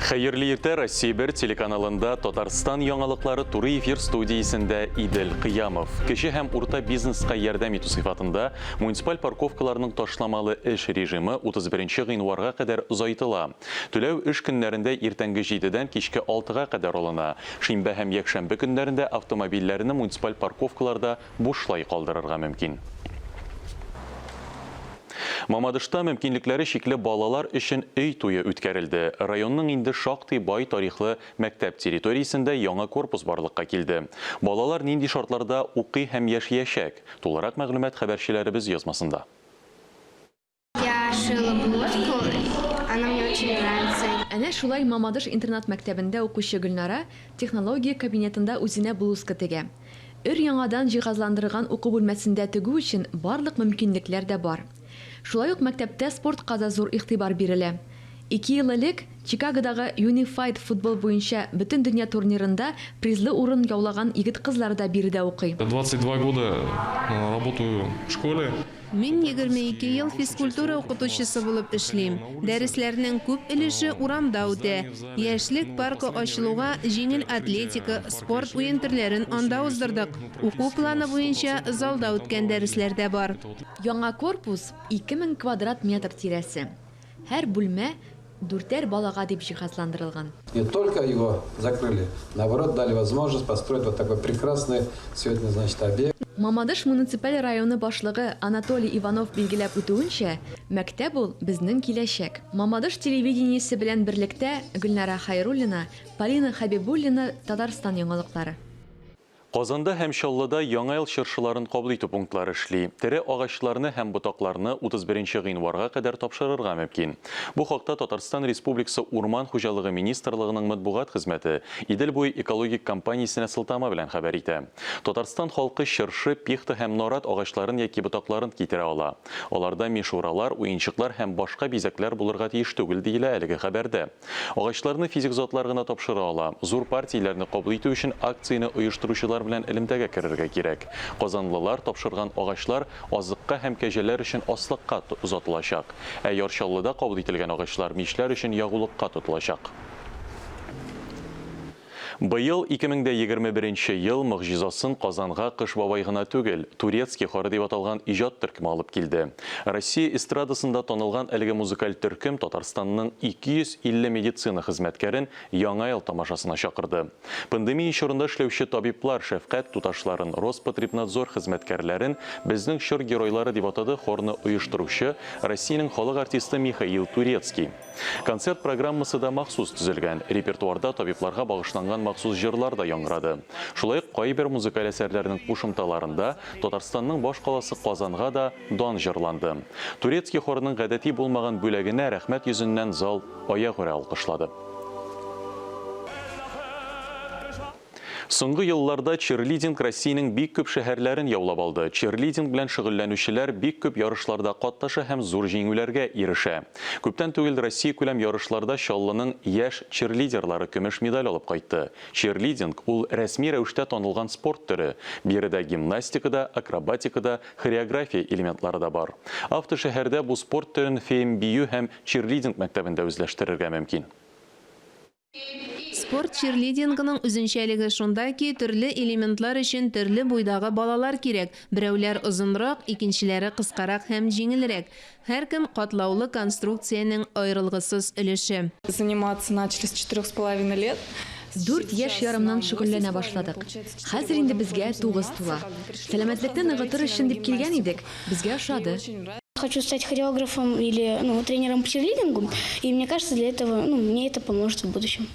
Hayırlı ertə Россия 1 телеканалында Татарстан яңалыклары туры эфир студиясында Идел Кыямов. Кеше һәм урта бизнеска ярдәм итү сыйфатында муниципаль парковкаларның ташламалы эш режимы 31 гыйнварга кадәр озайтыла. Түләү эш көннәрендә иртәнге 7-дән кичке 6-га кадәр алына. Шимбә һәм якшәмбе көннәрендә автомобильләрне муниципаль парковкаларда бушлай калдырырга мөмкин. Мамадышта мөмкинлекләре шикле балалар өчен өй туе үткәрелде. Районның инде шактый бай тарихлы мәктәп территориясендә яңа корпус барлыкка килде. Балалар нинди шартларда укый һәм яшәячәк? Тулырак мәгълүмат хәбәрчеләребез язмасында. Я шила блузку, она мне очень нравится. Әнә шулай Мамадыш интернат мәктәбендә укучы Гөлнара технология кабинетында үзенә блузка тегә. Өр-яңадан җиһазландырылган уку бүлмәсендә тегү өчен барлык мөмкинлекләр дә бар. Шулай ук мәктәптә спортка да зур игътибар бирелә. 2 ел элек Чикагодагы Unified футбол буенча бөтен дөнья турнирында призлы урын яулаган егет кызлар да биредә укый. 22 года работаю в школе. Мин 22 ел физкультура укытучысы булып эшлим. Дәресләрнең күп өлеше урамда үтә. Яшьлек паркы ачылуга җиңел атлетика, спорт уен төрләрен анда уздырдык. Уку планы буенча залда үткән дәресләр дә бар. Яңа корпус 2000 квадрат метр тирәсе. Һәр бүлмә 4 балага дип җиһазландырылган. Не только его закрыли, наоборот дали возможность построить вот такой прекрасный сегодня, значит, объект. Мамадыш муниципаль районы башлыгы Анатолий Иванов билгеләп үтүенчә, мәктәп ул безнең киләчәк. Мамадыш телевидениесе белән берлектә Гөлнара Хайруллина, Полина Хабибуллина, Татарстан яңалыклары. Казанда һәм Чаллыда яңа ел чыршыларын кабул итү пунктлары эшли. Тере агачларны һәм ботакларны 31 гыйнварга кадәр тапшырырга мөмкин. Бу хакта Татарстан Республикасы Урман хуҗалыгы министрлыгының матбугат хезмәте Идел буй экологик компаниясенә сылтама белән хәбәр итә. Татарстан халкы чыршы, пихта һәм нарат агачларын яки ботакларын китерә ала. Аларда мишуралар, уенчыклар һәм башка бизәкләр булырга тиеш түгел диелә әлеге хәбәрдә. Агачларны физик затлар гына тапшыра ала. Зур партияләрне кабул итү өчен акцияны оештыручылар белән элемтәгә керергә кирәк. Казанлылар тапшырган агачлар азыкка һәм кәҗәләр өчен аслыкка узатылачак. Ә Ярчаллыда кабул ителгән агачлар мишләр өчен ягулыкка тотылачак. Быел 2021 ел мөгъҗизасын Казанга кыш бабай гына түгел, турецкий хоры дип аталган иҗат төркеме алып килде. Россия эстрадасында танылган әлеге музыкаль төркем Татарстанның 250 медицина хезмәткәрен яңа ел тамашасына чакырды. Пандемия чорында эшләүче табиблар, шәфкать туташларын, Роспотребнадзор хезмәткәрләрен безнең чор геройлары дип атады хорны оештыручы Россиянең халык артисты Михаил Турецкий. Концерт программасы да махсус төзелгән. Репертуарда табибларга багышланган махсус җырлар да яңгырады. Шулай ук кайбер музыкаль әсәрләрнең кушымталарында Татарстанның баш каласы Казанга да дан җырланды. Турецкий хорының гадәти булмаган бүлегенә рәхмәт йөзеннән зал аягүрә алкышлады. Соңгы елларда чирлидинг Россиянең бик күп шәһәрләрен яулап алды. Чирлидинг белән шөгыльләнүчеләр бик күп ярышларда катнаша һәм зур җиңүләргә ирешә. Күптән түгел Россия күләм ярышларда Чаллының яшь чирлидерлары көмеш медаль алып кайтты. Чирлидинг ул рәсми рәвештә танылган спорт төре. Биредә гимнастикада, акробатикада, хореография элементлары да бар. Автошәһәрдә бу спорт төрен фейм бию һәм чирлидинг мәктәбендә үзләштерергә мөмкин. Спорт чирлидингының үзенчәлеге шунда ки, төрле элементлар өчен төрле буйдагы балалар кирәк. Берәүләр озынрак, икенчеләре кыскарак һәм җиңелрәк. Һәркем катлаулы конструкциянең аерылгысыз өлеше. Заниматься начали с 4,5 лет. 4 яшь ярымнан шөгыльләнә башладык. Хәзер инде безгә 9 тула. Сәламәтлекне ныгытыр өчен дип килгән идек. Безгә ошады. Хочу стать хореографом или тренером по чирлидингу, и мне кажется, для этого мне это поможет в будущем.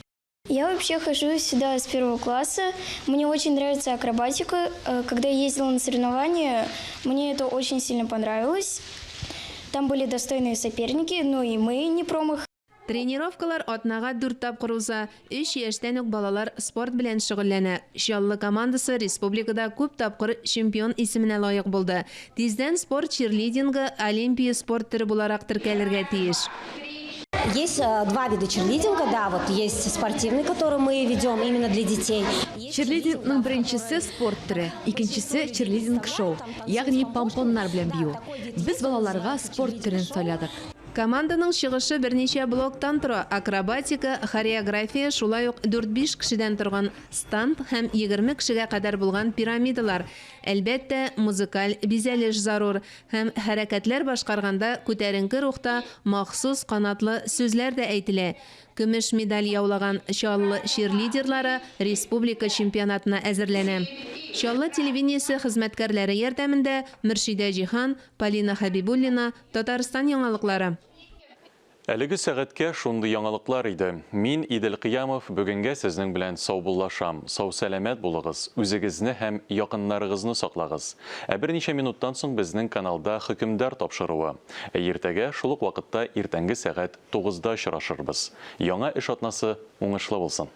Я вообще хожу сюда с 1 класса. Мне очень нравится акробатика. Когда я ездила на соревнования, мне это очень сильно понравилось. Там были достойные соперники, и мы не промах. Тренировкалар атнага 4 тапкыр уза. 3 яшьтән үк балалар спорт белән шөгыльләнә. Чаллы командасы республикада күп тапкыр чемпион исеменә лаек булды. Тиздән спорт чирлидингы олимпия спорт төре буларак теркәлергә тиеш. Есть два вида чирлидинга, да, вот есть спортивный, который мы ведем именно для детей. Чирлидингның беренчесе спорт төре, икенчесе чирлидинг шоу, ягъни помпоннар белән бию. Без балаларга спорт төрен сайладык. Команданың чыгышы берничә блоктан тора. Акробатика, хореография, шулай ук 4-5 кешедән торган станд һәм 20 кешегә кадәр булган пирамидалар. Әлбәттә, музыкаль бизәлеш зарур һәм хәрәкәтләр башкарганда күтәренке рухта махсус канатлы сүзләр дә әйтелә. Көмеш медаль яулаган Чаллы чирлидерлары республика чемпионатына әзерләнә. Чаллы телевидениесе хезмәткәрләре ярдәмендә Мөршидә Җиһан, Полина Хабибуллина, Татарстан яңалыклары. Әлеге сәгатькә шундый яңалыклар иде. Мин Идел Кыямов бүгенгә сезнең белән саубуллашам. Сау сәламәт булыгыз, үзегезне һәм якыннарыгызны саклагыз. Берничә минуттан соң безнең каналда хөкемдар тапшыруы. Иртәгә шул ук вакытта иртәнге сәгать 9-да очрашырбыз. Яңа эш атнасы уңышлы булсын.